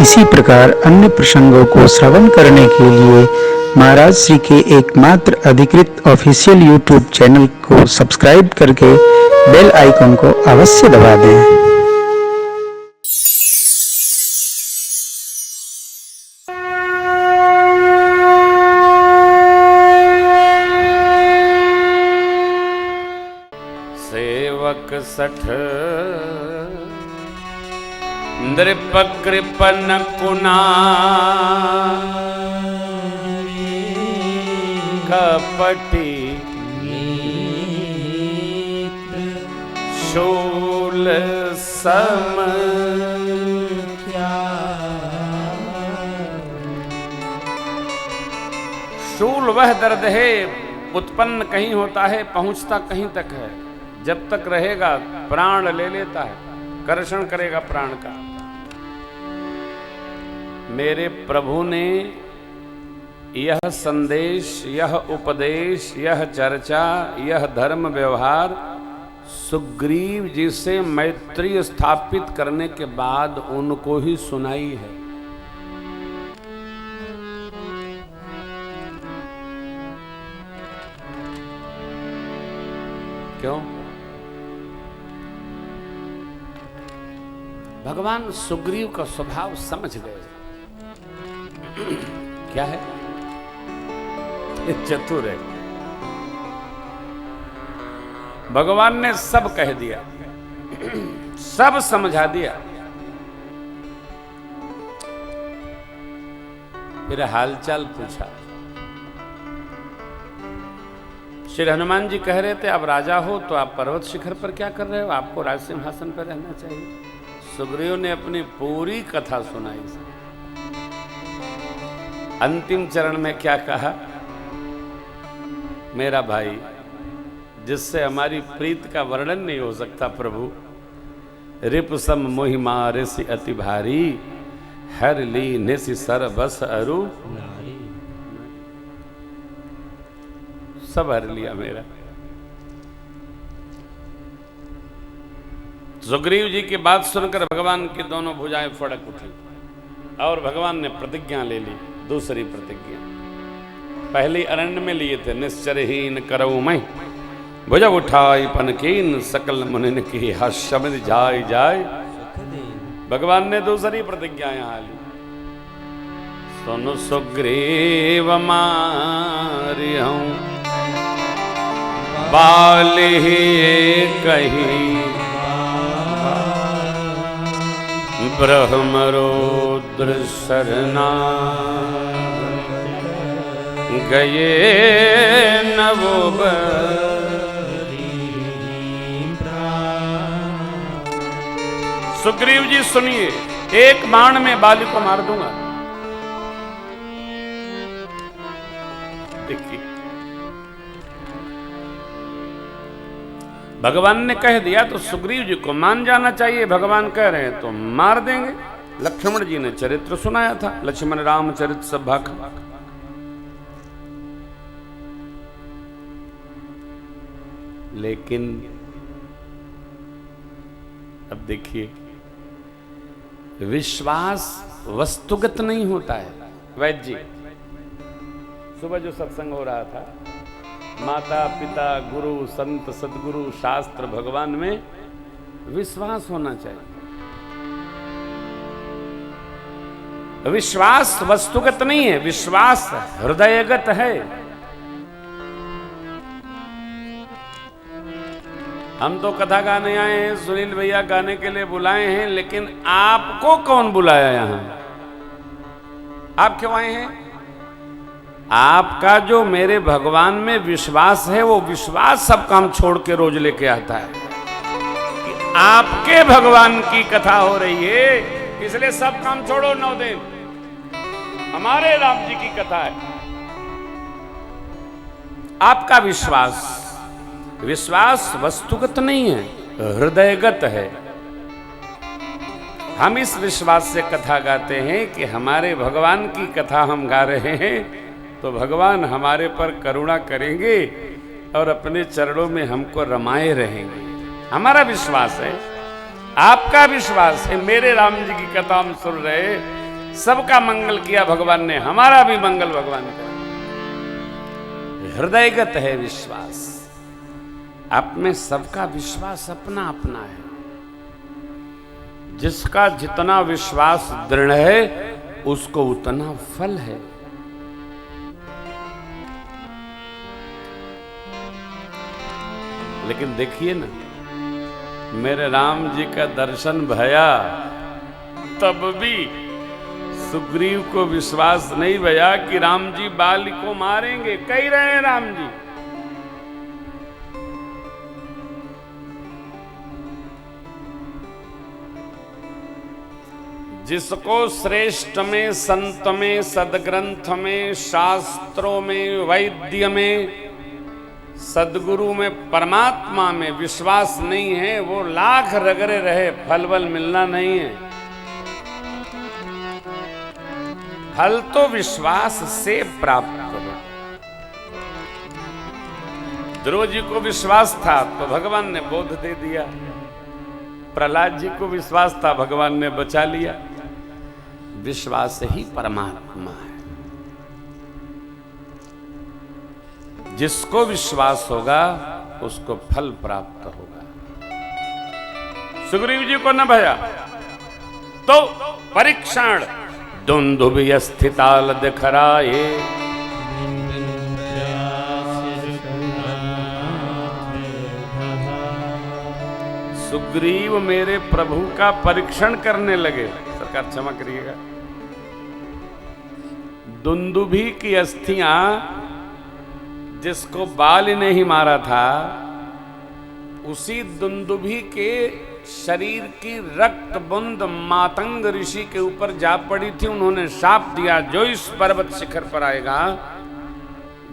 इसी प्रकार अन्य प्रसंगों को श्रवण करने के लिए महाराज श्री के एकमात्र अधिकृत ऑफिशियल यूट्यूब चैनल को सब्सक्राइब करके बेल आइकन को अवश्य दबा दें। सेवक सठ नृप कृपन कुना कपटी शूल सम शूल वह दर्द है उत्पन्न कहीं होता है, पहुंचता कहीं तक है। जब तक रहेगा प्राण ले लेता है, कर्षण करेगा प्राण का। मेरे प्रभु ने यह संदेश, यह उपदेश, यह चर्चा, यह धर्म व्यवहार सुग्रीव जी से मैत्री स्थापित करने के बाद उनको ही सुनाई है। क्यों? भगवान सुग्रीव का स्वभाव समझ गए। क्या है? चतुर है। भगवान ने सब कह दिया, सब समझा दिया। फिर हालचाल पूछा। श्री हनुमान जी कह रहे थे आप राजा हो तो आप पर्वत शिखर पर क्या कर रहे हो, आपको राज सिंहासन पर रहना चाहिए। सुग्रीव ने अपनी पूरी कथा सुनाई। अंतिम चरण में क्या कहा? मेरा भाई जिससे हमारी प्रीत का वर्णन नहीं हो सकता प्रभु, रिप सम मोहि मारिसि अति भारी, हर ली निसि सर बस अरु, सब हर लिया मेरा। सुग्रीव जी की बात सुनकर भगवान की दोनों भुजाएं फड़क उठी और भगवान ने प्रतिज्ञा ले ली। दूसरी प्रतिज्ञा पहली अरण्य में लिए थे, निश्चरहीन करऊ मैं भुजा उठाई पनकीन, सकल मुनिन की हर्षमित जाय जाय। भगवान ने दूसरी प्रतिज्ञा यहां ली। सुन सुग्रीव मारी हूं बाली कही, ब्रह्मरुद्र शरणा गए नवो। सुग्रीव जी सुनिए, एक बाण में बाली को मार दूंगा। देखिए भगवान ने कह दिया तो सुग्रीव जी को मान जाना चाहिए। भगवान कह रहे हैं तो मार देंगे। लक्ष्मण जी ने चरित्र सुनाया था, लक्ष्मण राम चरित्र सब भाखा। लेकिन अब देखिए, विश्वास वस्तुगत नहीं होता है। वैद्य जी सुबह जो सत्संग हो रहा था, माता पिता गुरु संत सदगुरु शास्त्र भगवान में विश्वास होना चाहिए। विश्वास वस्तुगत नहीं है, विश्वास हृदयगत है। हम तो कथा गाने आए हैं, सुनील भैया गाने के लिए बुलाए हैं, लेकिन आपको कौन बुलाया यहां? आप क्यों आए हैं? आपका जो मेरे भगवान में विश्वास है, वो विश्वास सब काम छोड़ के रोज लेके आता है। आपके भगवान की कथा हो रही है, इसलिए सब काम छोड़ो 9 दिन। हमारे राम जी की कथा है। आपका विश्वास, विश्वास वस्तुगत नहीं है, हृदयगत है। हम इस विश्वास से कथा गाते हैं कि हमारे भगवान की कथा हम गा रहे हैं तो भगवान हमारे पर करुणा करेंगे और अपने चरणों में हमको रमाए रहेंगे। हमारा विश्वास है, आपका विश्वास है। मेरे राम जी की कथा हम सुन रहे, सबका मंगल किया भगवान ने, हमारा भी मंगल भगवान करें। हृदयगत है विश्वास, आप में सबका विश्वास अपना अपना है। जिसका जितना विश्वास दृढ़ है उसको उतना फल है। लेकिन देखिए ना, मेरे राम जी का दर्शन भया तब भी सुग्रीव को विश्वास नहीं भया कि राम जी बाली को मारेंगे। कह रहे हैं राम जी, जिसको श्रेष्ठ में, संत में, सदग्रंथ में, शास्त्रों में, वैद्य में, सदगुरु में, परमात्मा में विश्वास नहीं है, वो लाख रगड़े रहे, फल बल मिलना नहीं है। फल तो विश्वास से प्राप्त होगा। ध्रुव जी को विश्वास था तो भगवान ने बोध दे दिया, प्रहलाद जी को विश्वास था, भगवान ने बचा लिया। विश्वास ही परमात्मा है। जिसको विश्वास होगा उसको फल प्राप्त होगा। सुग्रीव जी को न भया तो परीक्षण दुंदुभि स्थिताल दिखराए। सुग्रीव मेरे प्रभु का परीक्षण करने लगे। सरकार क्षमा करिएगा, दुंदुभि की अस्थियां जिसको बाल ने ही मारा था, उसी दुंदुभि के शरीर की रक्त बूंद मातंग ऋषि के ऊपर जा पड़ी थी। उन्होंने शाप दिया, जो इस पर्वत शिखर पर आएगा,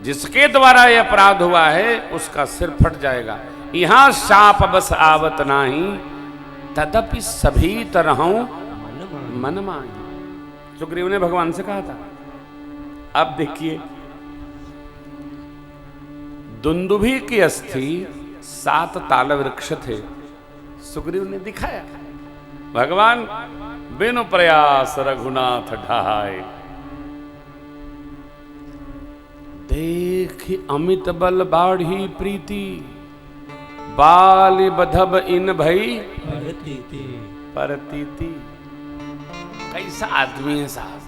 जिसके द्वारा यह अपराध हुआ है, उसका सिर फट जाएगा। यहां शाप बस आवत नाही, तदपि सभी तरहों मन माही। सुग्रीव ने भगवान से कहा था। अब देखिए, दुंदुभि की अस्थि 7 ताल वृक्ष थे, सुग्रीव ने दिखाया। भगवान बिनु प्रयास रघुनाथ ढाए, देख अमित बल बाढ़ी प्रीति, बाल बधब इन भई परतीति। कैसा आदमी है साहब,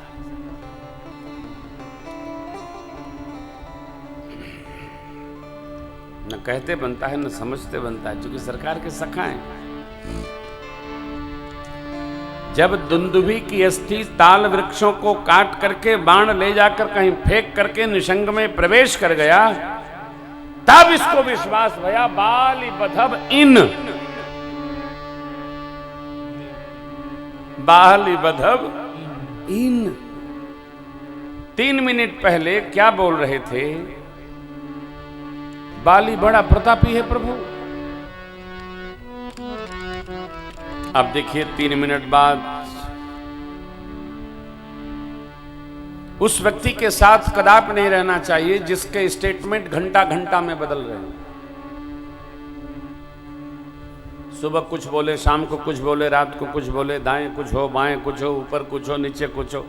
न कहते बनता है न समझते बनता है, क्योंकि सरकार के सखा हैं। जब दुंदुभि की अस्थि ताल वृक्षों को काट करके बाण ले जाकर कहीं फेंक करके निशंग में प्रवेश कर गया, तब इसको विश्वास भया, बाली बधब इन, बाली बधब इन। 3 मिनट पहले क्या बोल रहे थे? बाली बड़ा प्रतापी है प्रभु। अब देखिए 3 मिनट बाद उस व्यक्ति के साथ कदापि नहीं रहना चाहिए जिसके स्टेटमेंट घंटा घंटा में बदल रहे हैं। सुबह कुछ बोले, शाम को कुछ बोले, रात को कुछ बोले, दाएं कुछ हो, बाएं कुछ हो, ऊपर कुछ हो, नीचे कुछ हो।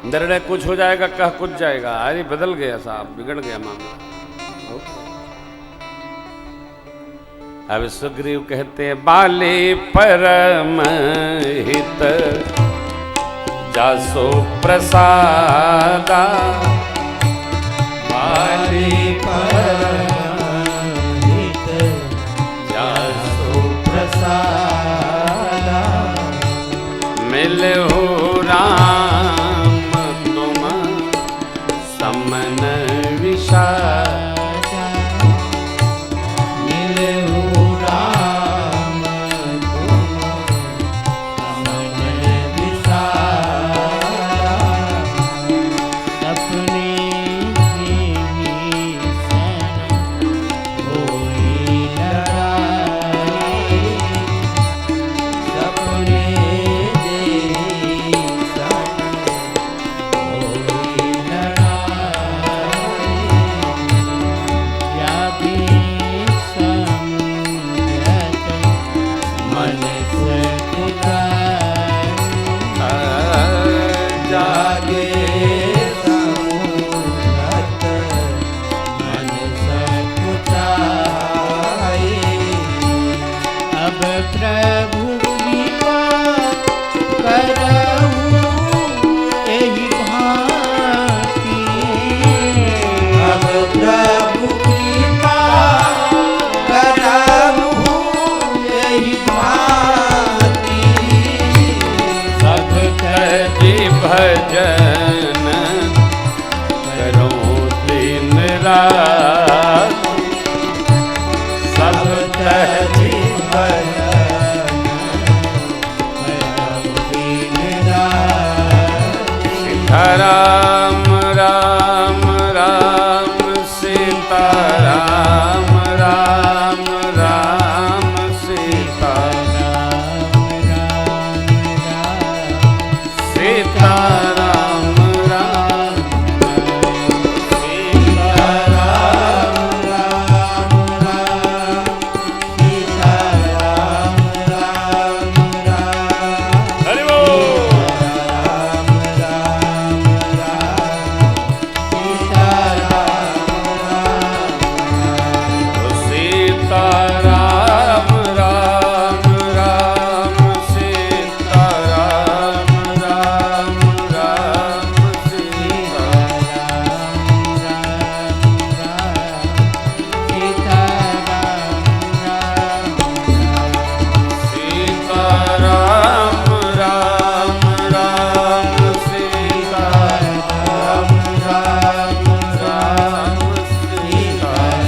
निर्णय कुछ हो जाएगा, कह कुछ जाएगा। अरे बदल गया साहब, बिगड़ गया मामला। अब सुग्रीव कहते हैं, बाले परम हित जासो प्रसादा, बाले परम हित जासो प्रसादा, मिले हो राम तुम समन विशाल। प्रभु कृपा करहु एहि भांति। अब प्रभु कृपा करहु एहि भांति। सब तज भजन करो दिन रात। सब तज राम राम राम सीता राम राम राम सीता सीता राम राम सीता राम हरि बोल। सीता राम राम राम सीता राम राम राम सीता सीता राम राम राम सीता राम राम राम सीता राम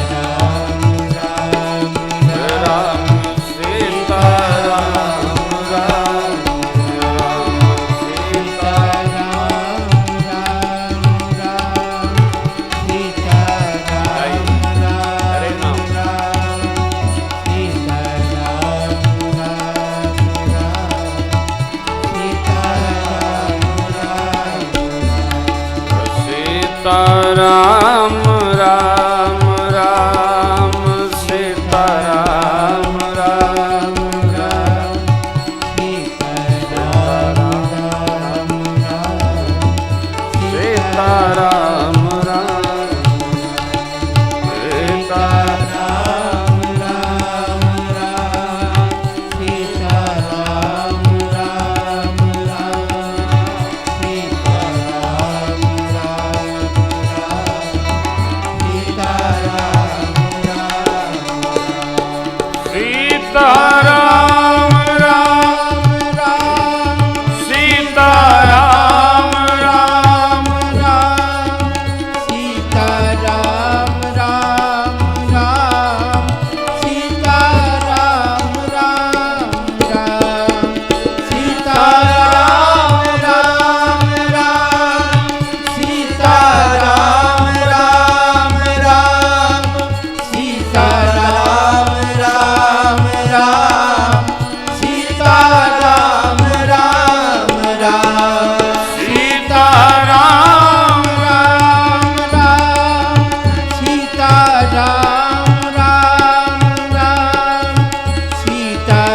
सीता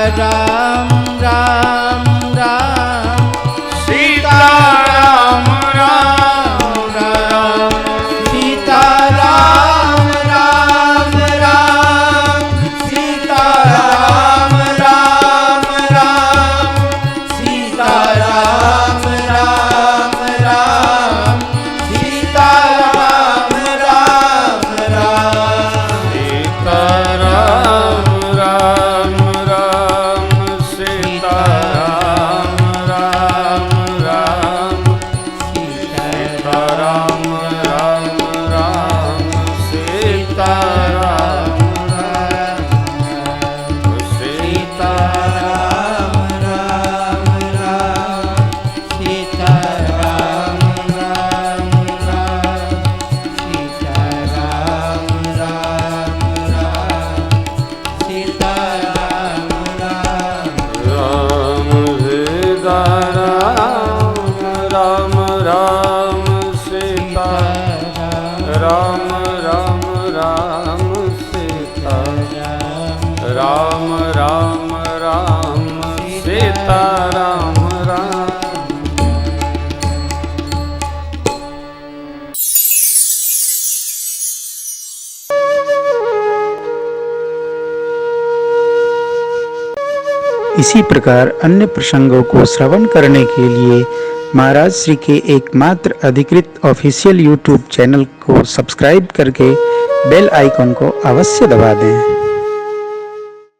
राम राम हरे नाम सीता राम राम राम सीता राम राम राम सीता राम राम सीता सीता राम राम सीता राम राम सीता इसी प्रकार अन्य प्रसंगों को श्रवण करने के लिए महाराज श्री के एकमात्र अधिकृत ऑफिशियल यूट्यूब चैनल को सब्सक्राइब करके बेल आइकन को अवश्य दबा दें।